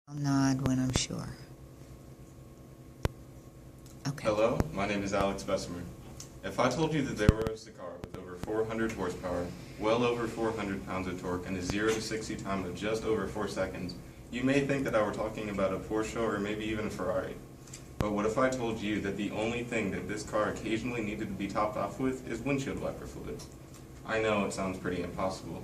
I'll nod when I'm sure. Okay. Hello, my name is Alex Besemer. If I told you that there was a car with over 400 horsepower, well over 400 pounds of torque, and a 0 to 60 time of just over 4 seconds, you may think that I were talking about a Porsche or maybe even a Ferrari. But what if I told you that the only thing that this car occasionally needed to be topped off with is windshield wiper fluid? I know it sounds pretty impossible,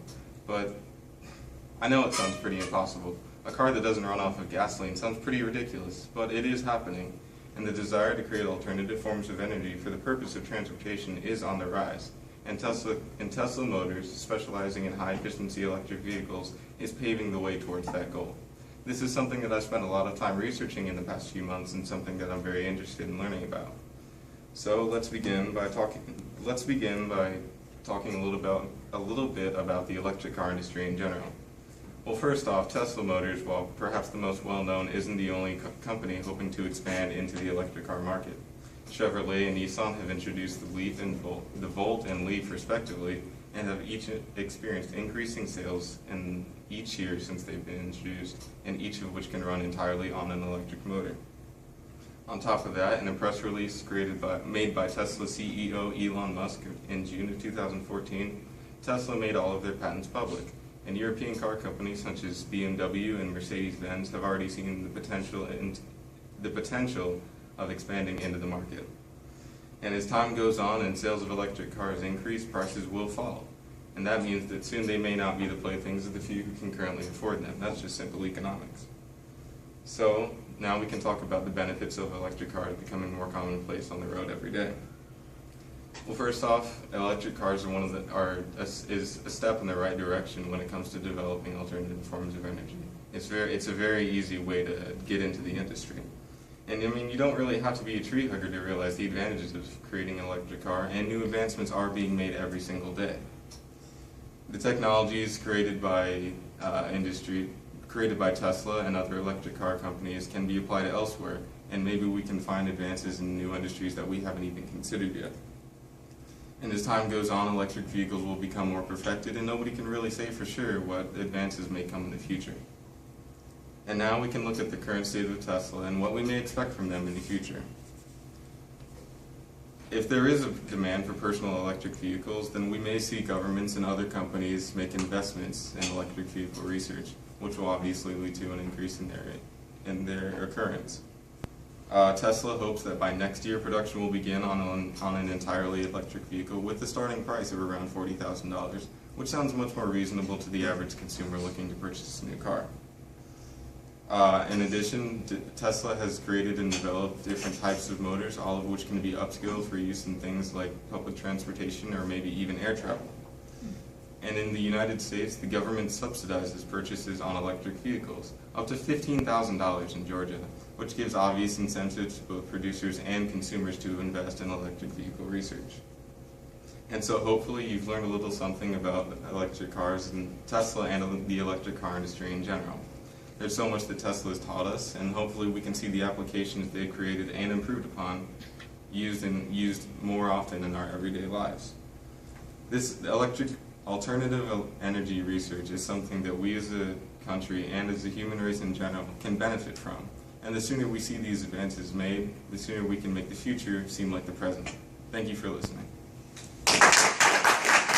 A car that doesn't run off of gasoline sounds pretty ridiculous, but it is happening, and the desire to create alternative forms of energy for the purpose of transportation is on the rise. And Tesla Motors, specializing in high-efficiency electric vehicles, is paving the way towards that goal. This is something that I've spent a lot of time researching in the past few months and something that I'm very interested in learning about. So let's begin by talking a little bit about the electric car industry in general. Well, first off, Tesla Motors, while perhaps the most well-known, isn't the only company hoping to expand into the electric car market. Chevrolet and Nissan have introduced the Volt and Leaf respectively, and have each experienced increasing sales in each year since they've been introduced, and each of which can run entirely on an electric motor. On top of that, in a press release made by Tesla CEO Elon Musk in June of 2014, Tesla made all of their patents public, and European car companies such as BMW and Mercedes-Benz have already seen the potential of expanding into the market. And as time goes on and sales of electric cars increase, prices will fall. And that means that soon they may not be the playthings of the few who can currently afford them. That's just simple economics. So now we can talk about the benefits of electric cars becoming more commonplace on the road every day. Well, first off, electric cars is a step in the right direction when it comes to developing alternative forms of energy. It's a very easy way to get into the industry. And I mean, you don't really have to be a tree hugger to realize the advantages of creating an electric car, and new advancements are being made every single day. The technologies created by Tesla and other electric car companies can be applied elsewhere, and maybe we can find advances in new industries that we haven't even considered yet. And as time goes on, electric vehicles will become more perfected, and nobody can really say for sure what advances may come in the future. And now we can look at the current state of Tesla and what we may expect from them in the future. If there is a demand for personal electric vehicles, then we may see governments and other companies make investments in electric vehicle research, which will obviously lead to an increase in their occurrence. Tesla hopes that by next year production will begin on an entirely electric vehicle with a starting price of around $40,000, which sounds much more reasonable to the average consumer looking to purchase a new car. In addition, Tesla has created and developed different types of motors, all of which can be upscaled for use in things like public transportation or maybe even air travel. And in the United States, the government subsidizes purchases on electric vehicles, up to $15,000 in Georgia, which gives obvious incentives to both producers and consumers to invest in electric vehicle research. And so hopefully you've learned a little something about electric cars and Tesla and the electric car industry in general. There's so much that Tesla has taught us, and hopefully we can see the applications they've created and improved upon used more often in our everyday lives. This electric alternative energy research is something that we as a country and as a human race in general can benefit from. And the sooner we see these advances made, the sooner we can make the future seem like the present. Thank you for listening.